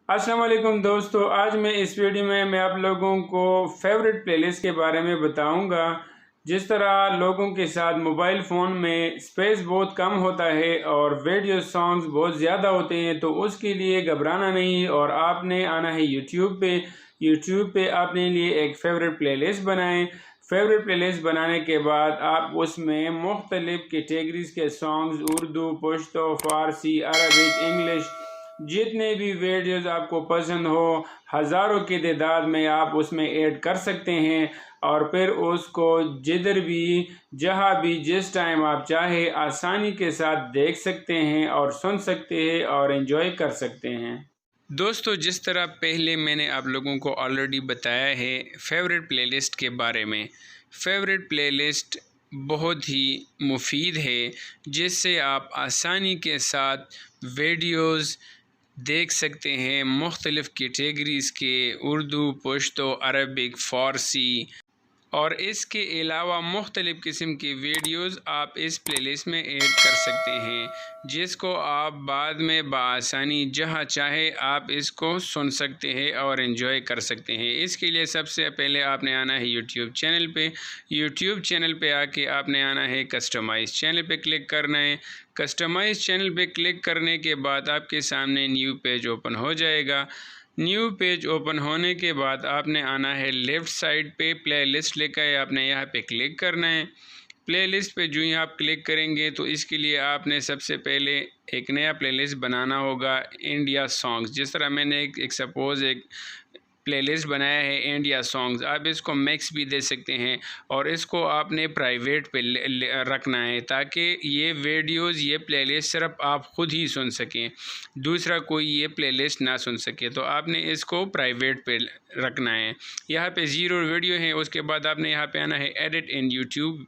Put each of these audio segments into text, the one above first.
अस्सलाम वालेकुम दोस्तों, आज मैं इस वीडियो में आप लोगों को फेवरेट प्लेलिस्ट के बारे में बताऊंगा। जिस तरह लोगों के साथ मोबाइल फ़ोन में स्पेस बहुत कम होता है और वीडियो सॉन्ग्स बहुत ज़्यादा होते हैं, तो उसके लिए घबराना नहीं और आपने आना है यूट्यूब पे आपने लिए एक फ़ेवरेट प्लेलिस्ट बनाएं। फेवरेट प्लेलिस्ट बनाने के बाद आप उसमें मुख्तलिफ़ कैटेगरीज़ के सॉन्ग्स उर्दू, पश्तो, फ़ारसी, अरबिक, इंग्लिश जितने भी वीडियोस आपको पसंद हो, हज़ारों की तादाद में आप उसमें ऐड कर सकते हैं और फिर उसको जिधर भी, जहाँ भी, जिस टाइम आप चाहे आसानी के साथ देख सकते हैं और सुन सकते हैं और एंजॉय कर सकते हैं। दोस्तों, जिस तरह पहले मैंने आप लोगों को ऑलरेडी बताया है फेवरेट प्लेलिस्ट के बारे में, फेवरेट प्लेलिस्ट बहुत ही मुफीद है जिससे आप आसानी के साथ वीडियोस देख सकते हैं मुख्तलिफ़ कैटेगरीज़ के, उर्दू, पश्तो, अरबिक, फ़ारसी और इसके अलावा मुख्तलिफ़ किस्म की वीडियोस आप इस प्लेलिस्ट में ऐड कर सकते हैं, जिसको आप बाद में बआसानी जहाँ चाहे आप इसको सुन सकते हैं और एंजॉय कर सकते हैं। इसके लिए सबसे पहले आपने आना है यूट्यूब चैनल पे आके आपने आना है कस्टमाइज़ चैनल पे क्लिक करना है। कस्टमाइज़ चैनल पे क्लिक करने के बाद आपके सामने न्यू पेज ओपन हो जाएगा। न्यू पेज ओपन होने के बाद आपने आना है लेफ़्ट साइड पे प्लेलिस्ट लेकर आपने यहाँ पे क्लिक करना है। प्लेलिस्ट पे जो ही आप क्लिक करेंगे तो इसके लिए आपने सबसे पहले एक नया प्लेलिस्ट बनाना होगा, इंडिया सॉन्ग्स। जिस तरह मैंने एक सपोज़ एक प्लेलिस्ट बनाया है इंडिया सॉन्ग्स, आप इसको मैक्स भी दे सकते हैं और इसको आपने प्राइवेट पे रखना है ताकि ये वीडियोस, ये प्लेलिस्ट सिर्फ आप ख़ुद ही सुन सकें, दूसरा कोई ये प्लेलिस्ट ना सुन सके। तो आपने इसको प्राइवेट पे रखना है। यहाँ पे 0 वीडियो है, उसके बाद आपने यहाँ पे आना है एडिट इन यूट्यूब।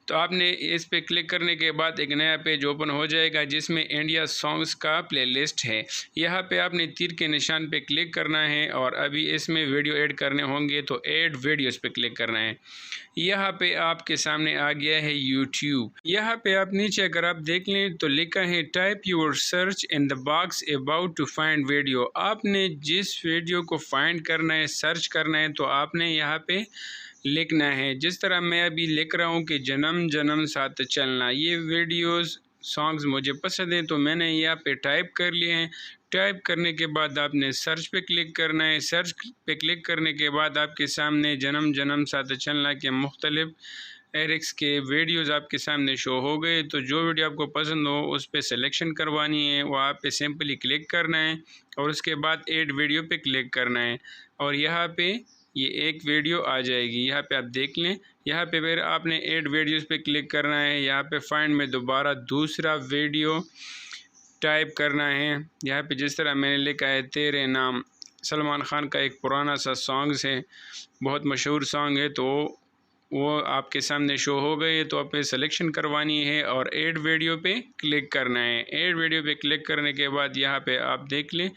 तो आपने इस पे क्लिक करने के बाद एक नया पेज ओपन हो जाएगा जिसमें इंडिया सॉन्ग्स का प्लेलिस्ट है। यहाँ पे आपने तीर के निशान पे क्लिक करना है और अभी इसमें वीडियो ऐड करने होंगे तो ऐड वीडियोस पे क्लिक करना है। यहाँ पे आपके सामने आ गया है यूट्यूब। यहाँ पे आप नीचे अगर आप देख लें तो लिखा है type your search in the box about to find video. आपने जिस वीडियो को फाइंड करना है, सर्च करना है, तो आपने यहाँ पे लिखना है। जिस तरह मैं अभी लिख रहा हूँ कि जन्म जन्म साथ चलना, ये वीडियोस सॉन्ग्स मुझे पसंद हैं तो मैंने यहाँ पे टाइप कर लिए हैं। टाइप करने के बाद आपने सर्च पे क्लिक करना है। सर्च पे क्लिक करने के बाद आपके सामने जन्म जन्म साथ चलना के मुख्तलिफ़ लिरिक्स के वीडियोस आपके सामने शो हो गए। तो जो वीडियो आपको पसंद हो उस पर सिलेक्शन करवानी है, वो आप पे सिंपली क्लिक करना है और उसके बाद ऐड वीडियो पे क्लिक करना है और यहाँ पे ये एक वीडियो आ जाएगी। यहाँ पे आप देख लें। यहाँ पे फिर आपने ऐड वीडियोस पे क्लिक करना है। यहाँ पे फाइंड में दोबारा दूसरा वीडियो टाइप करना है। यहाँ पे जिस तरह मैंने लिखा है तेरे नाम, सलमान खान का एक पुराना सा सॉन्ग्स है, बहुत मशहूर सॉन्ग है, तो वो आपके सामने शो हो गए। तो आप सिलेक्शन करवानी है और ऐड वीडियो पे क्लिक करना है। ऐड वीडियो पे क्लिक करने के बाद यहाँ पे आप देख लें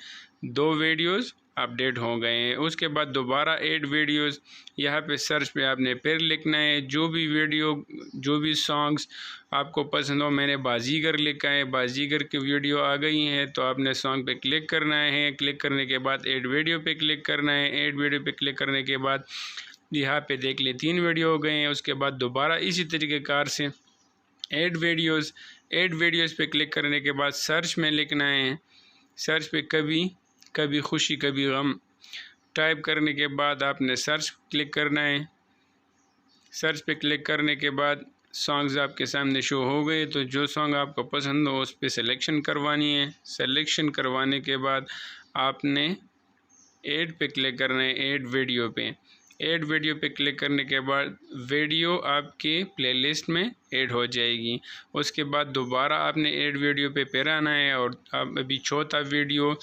2 वीडियोस अपडेट हो गए हैं। उसके बाद दोबारा ऐड वीडियोस, यहाँ पे सर्च पे आपने फिर लिखना है जो भी वीडियो, जो भी सॉन्ग्स आपको पसंद हो। मैंने बाजीगर लिखा है, बाजीगर की वीडियो आ गई है तो आपने सॉन्ग पे क्लिक करना है। क्लिक करने के बाद ऐड वीडियो पे क्लिक करना है। ऐड वीडियो पे क्लिक करने के बाद यहाँ पे देख लें 3 वीडियो हो गए हैं। उसके बाद दोबारा इसी तरीके कार से ऐड वीडियोस पे क्लिक करने के बाद सर्च में लिखना है। सर्च पे कभी खुशी कभी गम टाइप करने के बाद आपने सर्च क्लिक करना है। सर्च पे क्लिक करने के बाद सॉन्ग्स आपके सामने शो हो गए। तो जो सॉन्ग आपको पसंद हो उस पर सिलेक्शन करवानी है। सिलेक्शन करवाने के बाद आपने ऐड पे क्लिक करना है, ऐड वीडियो पे। ऐड वीडियो पे क्लिक करने के बाद वीडियो आपके प्लेलिस्ट में ऐड हो जाएगी। उसके बाद दोबारा आपने ऐड वीडियो पे फिर आना है और अब अभी चौथा वीडियो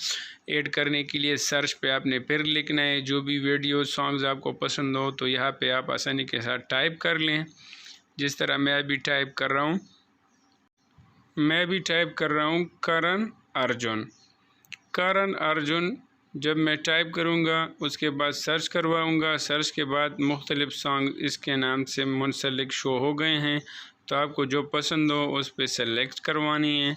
ऐड करने के लिए सर्च पे आपने फिर लिखना है जो भी वीडियो सॉन्ग्स आपको पसंद हो। तो यहाँ पे आप आसानी के साथ टाइप कर लें। जिस तरह मैं अभी टाइप कर रहा हूँ करण अर्जुन। जब मैं टाइप करूँगा उसके बाद सर्च करवाऊँगा। सर्च के बाद मुख्तलिफ़ सॉन्ग इसके नाम से मुंसलिक शो हो गए हैं। तो आपको जो पसंद हो उस पर सेलेक्ट करवानी है।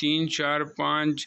3 4 5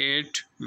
8